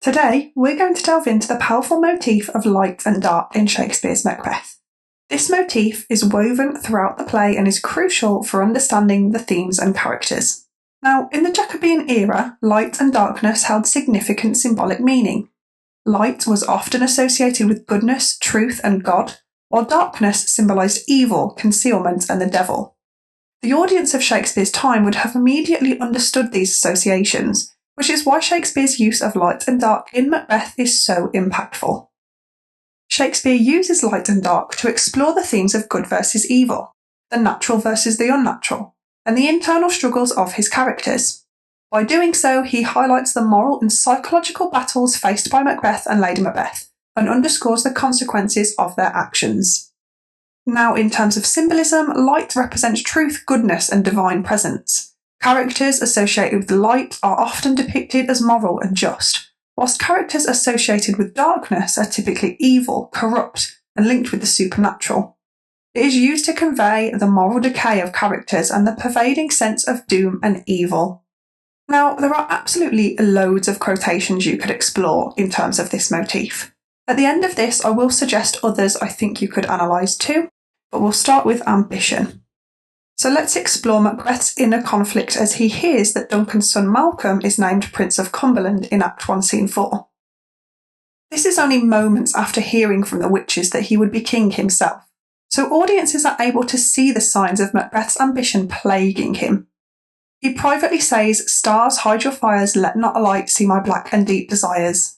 Today, we're going to delve into the powerful motif of light and dark in Shakespeare's Macbeth. This motif is woven throughout the play and is crucial for understanding the themes and characters. Now, in the Jacobean era, light and darkness held significant symbolic meaning. Light was often associated with goodness, truth, and God, while darkness symbolised evil, concealment, and the devil. The audience of Shakespeare's time would have immediately understood these associations, which is why Shakespeare's use of light and dark in Macbeth is so impactful. Shakespeare uses light and dark to explore the themes of good versus evil, the natural versus the unnatural, and the internal struggles of his characters. By doing so, he highlights the moral and psychological battles faced by Macbeth and Lady Macbeth, and underscores the consequences of their actions. Now, in terms of symbolism, light represents truth, goodness, and divine presence. Characters associated with light are often depicted as moral and just, whilst characters associated with darkness are typically evil, corrupt, and linked with the supernatural. It is used to convey the moral decay of characters and the pervading sense of doom and evil. Now, there are absolutely loads of quotations you could explore in terms of this motif. At the end of this, I will suggest others I think you could analyse too, but we'll start with ambition. So let's explore Macbeth's inner conflict as he hears that Duncan's son Malcolm is named Prince of Cumberland in Act 1, Scene 4. This is only moments after hearing from the witches that he would be king himself, so audiences are able to see the signs of Macbeth's ambition plaguing him. He privately says, "Stars, hide your fires, let not a light see my black and deep desires."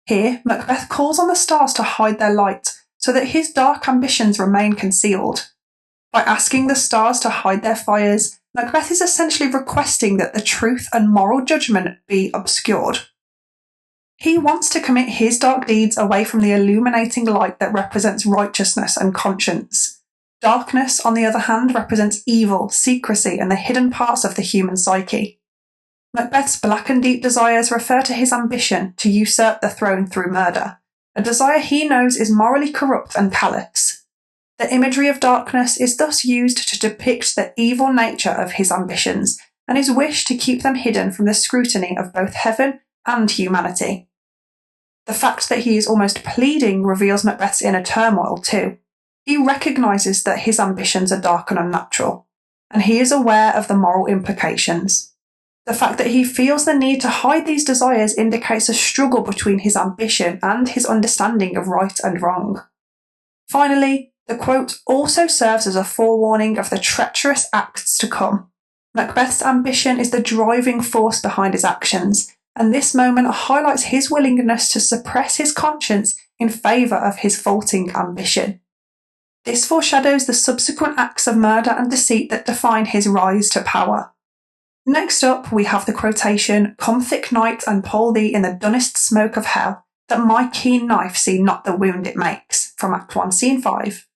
Here, Macbeth calls on the stars to hide their light, so that his dark ambitions remain concealed. By asking the stars to hide their fires, Macbeth is essentially requesting that the truth and moral judgment be obscured. He wants to commit his dark deeds away from the illuminating light that represents righteousness and conscience. Darkness, on the other hand, represents evil, secrecy, and the hidden parts of the human psyche. Macbeth's black and deep desires refer to his ambition to usurp the throne through murder, a desire he knows is morally corrupt and callous. The imagery of darkness is thus used to depict the evil nature of his ambitions and his wish to keep them hidden from the scrutiny of both heaven and humanity. The fact that he is almost pleading reveals Macbeth's inner turmoil too. He recognises that his ambitions are dark and unnatural, and he is aware of the moral implications. The fact that he feels the need to hide these desires indicates a struggle between his ambition and his understanding of right and wrong. Finally, the quote also serves as a forewarning of the treacherous acts to come. Macbeth's ambition is the driving force behind his actions, and this moment highlights his willingness to suppress his conscience in favour of his vaulting ambition. This foreshadows the subsequent acts of murder and deceit that define his rise to power. Next up, we have the quotation, "Come thick night and pall thee in the dunnest smoke of hell, that my keen knife see not the wound it makes," from Act 1, Scene 5.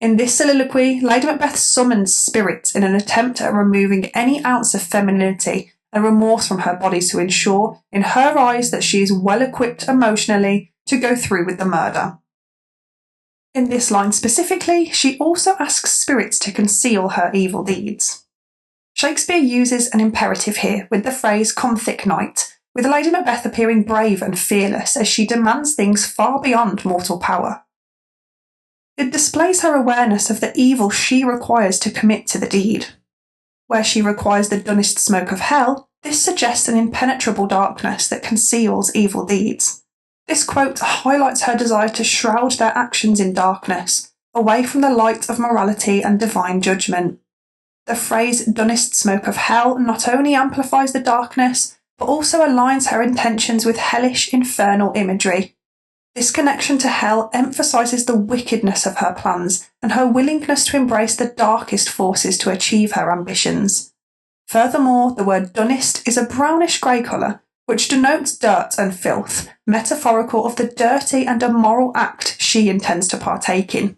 In this soliloquy, Lady Macbeth summons spirit in an attempt at removing any ounce of femininity and remorse from her body to ensure, in her eyes, that she is well equipped emotionally to go through with the murder. In this line specifically, she also asks spirits to conceal her evil deeds. Shakespeare uses an imperative here with the phrase "come thick night," with Lady Macbeth appearing brave and fearless as she demands things far beyond mortal power. It displays her awareness of the evil she requires to commit to the deed. Where she requires the dunnest smoke of hell, this suggests an impenetrable darkness that conceals evil deeds. This quote highlights her desire to shroud their actions in darkness, away from the light of morality and divine judgment. The phrase "dunnest smoke of hell" not only amplifies the darkness, but also aligns her intentions with hellish, infernal imagery. This connection to hell emphasises the wickedness of her plans and her willingness to embrace the darkest forces to achieve her ambitions. Furthermore, the word "dunnest" is a brownish grey colour, which denotes dirt and filth, metaphorical of the dirty and immoral act she intends to partake in.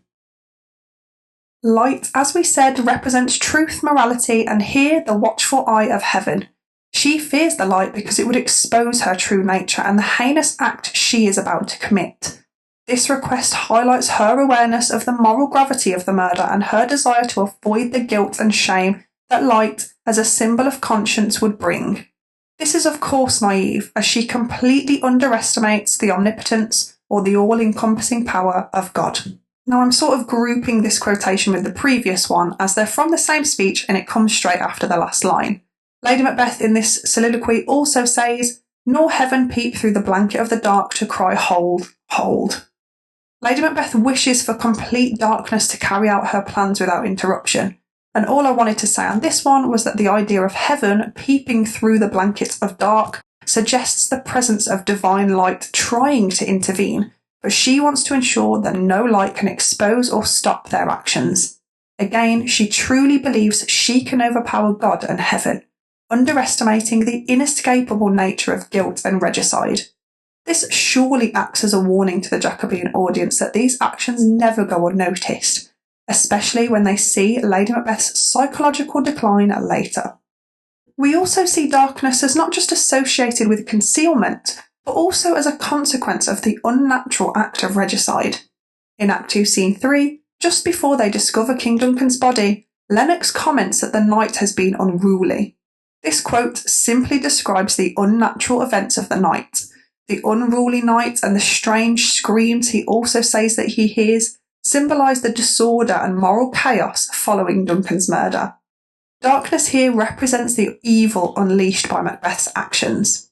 Light, as we said, represents truth, morality, and here the watchful eye of heaven. She fears the light because it would expose her true nature and the heinous act she is about to commit. This request highlights her awareness of the moral gravity of the murder and her desire to avoid the guilt and shame that light, as a symbol of conscience, would bring. This is of course naive, as she completely underestimates the omnipotence or the all-encompassing power of God. Now I'm sort of grouping this quotation with the previous one as they're from the same speech and it comes straight after the last line. Lady Macbeth in this soliloquy also says, "Nor heaven peep through the blanket of the dark to cry, hold, hold." Lady Macbeth wishes for complete darkness to carry out her plans without interruption, and all I wanted to say on this one was that the idea of heaven peeping through the blankets of dark suggests the presence of divine light trying to intervene, but she wants to ensure that no light can expose or stop their actions. Again, she truly believes she can overpower God and heaven, underestimating the inescapable nature of guilt and regicide. This surely acts as a warning to the Jacobean audience that these actions never go unnoticed, especially when they see Lady Macbeth's psychological decline later. We also see darkness as not just associated with concealment, but also as a consequence of the unnatural act of regicide. In Act 2, Scene 3, just before they discover King Duncan's body, Lennox comments that the night has been unruly. This quote simply describes the unnatural events of the night. The unruly night and the strange screams he also says that he hears symbolise the disorder and moral chaos following Duncan's murder. Darkness here represents the evil unleashed by Macbeth's actions.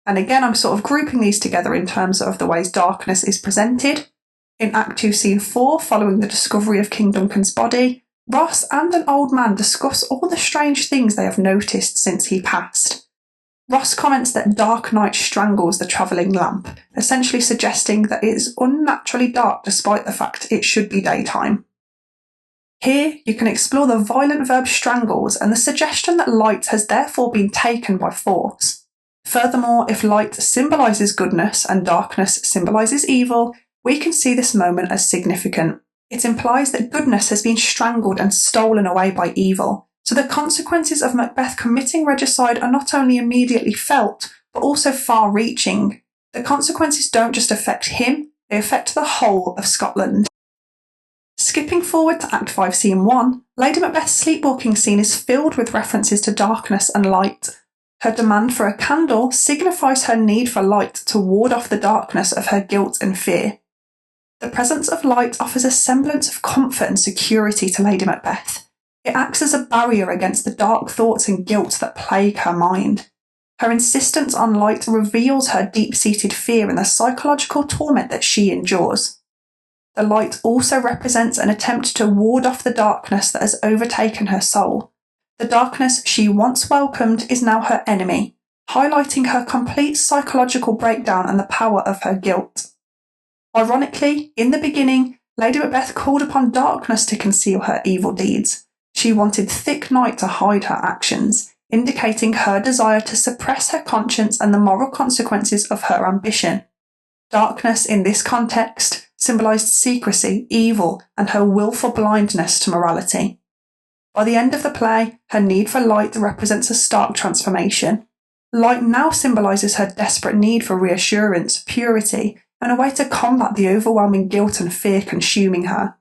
And again, I'm sort of grouping these together in terms of the ways darkness is presented. In Act 2, Scene 4, following the discovery of King Duncan's body, Ross and an old man discuss all the strange things they have noticed since he passed. Ross comments that dark night strangles the travelling lamp, essentially suggesting that it is unnaturally dark despite the fact it should be daytime. Here, you can explore the violent verb strangles and the suggestion that light has therefore been taken by force. Furthermore, if light symbolises goodness and darkness symbolises evil, we can see this moment as significant. It implies that goodness has been strangled and stolen away by evil, so the consequences of Macbeth committing regicide are not only immediately felt, but also far-reaching. The consequences don't just affect him, they affect the whole of Scotland. Skipping forward to Act 5, Scene 1, Lady Macbeth's sleepwalking scene is filled with references to darkness and light. Her demand for a candle signifies her need for light to ward off the darkness of her guilt and fear. The presence of light offers a semblance of comfort and security to Lady Macbeth. It acts as a barrier against the dark thoughts and guilt that plague her mind. Her insistence on light reveals her deep-seated fear and the psychological torment that she endures. The light also represents an attempt to ward off the darkness that has overtaken her soul. The darkness she once welcomed is now her enemy, highlighting her complete psychological breakdown and the power of her guilt. Ironically, in the beginning, Lady Macbeth called upon darkness to conceal her evil deeds. She wanted thick night to hide her actions, indicating her desire to suppress her conscience and the moral consequences of her ambition. Darkness in this context symbolised secrecy, evil, and her willful blindness to morality. By the end of the play, her need for light represents a stark transformation. Light now symbolises her desperate need for reassurance, purity, and a way to combat the overwhelming guilt and fear consuming her.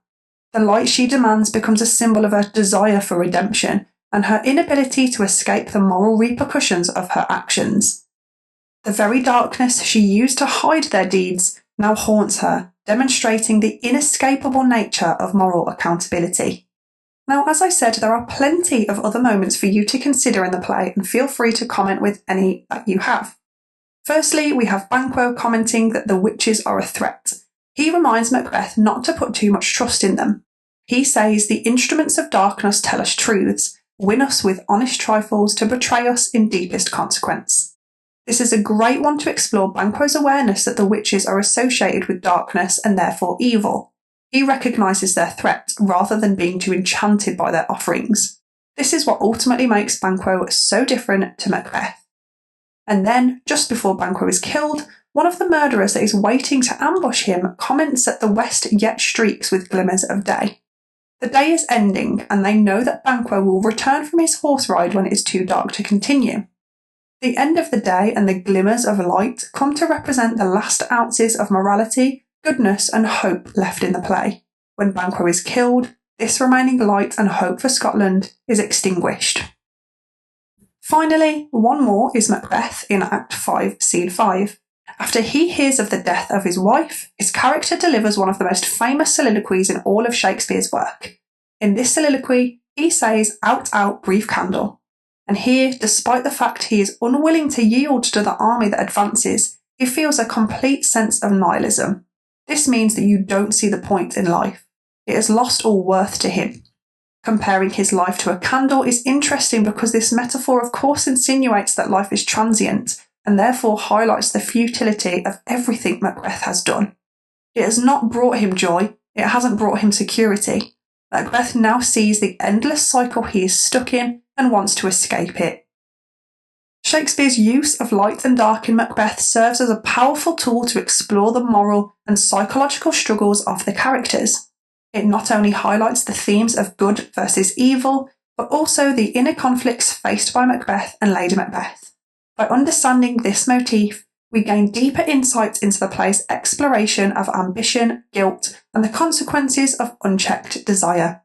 The light she demands becomes a symbol of her desire for redemption and her inability to escape the moral repercussions of her actions. The very darkness she used to hide their deeds now haunts her, demonstrating the inescapable nature of moral accountability. Now, as I said, there are plenty of other moments for you to consider in the play, and feel free to comment with any that you have. Firstly, we have Banquo commenting that the witches are a threat. He reminds Macbeth not to put too much trust in them. He says the instruments of darkness tell us truths, win us with honest trifles to betray us in deepest consequence. This is a great one to explore Banquo's awareness that the witches are associated with darkness and therefore evil. He recognises their threat rather than being too enchanted by their offerings. This is what ultimately makes Banquo so different to Macbeth. And then, just before Banquo is killed, one of the murderers that is waiting to ambush him comments that the west yet streaks with glimmers of day. The day is ending, and they know that Banquo will return from his horse ride when it is too dark to continue. The end of the day and the glimmers of light come to represent the last ounces of morality, goodness, and hope left in the play. When Banquo is killed, this remaining light and hope for Scotland is extinguished. Finally, one more is Macbeth in Act 5, Scene 5. After he hears of the death of his wife, his character delivers one of the most famous soliloquies in all of Shakespeare's work. In this soliloquy, he says, "Out, out, brief candle." And here, despite the fact he is unwilling to yield to the army that advances, he feels a complete sense of nihilism. This means that you don't see the point in life. It has lost all worth to him. Comparing his life to a candle is interesting because this metaphor of course insinuates that life is transient and therefore highlights the futility of everything Macbeth has done. It has not brought him joy, it hasn't brought him security. Macbeth now sees the endless cycle he is stuck in and wants to escape it. Shakespeare's use of light and dark in Macbeth serves as a powerful tool to explore the moral and psychological struggles of the characters. It not only highlights the themes of good versus evil, but also the inner conflicts faced by Macbeth and Lady Macbeth. By understanding this motif, we gain deeper insights into the play's exploration of ambition, guilt, and the consequences of unchecked desire.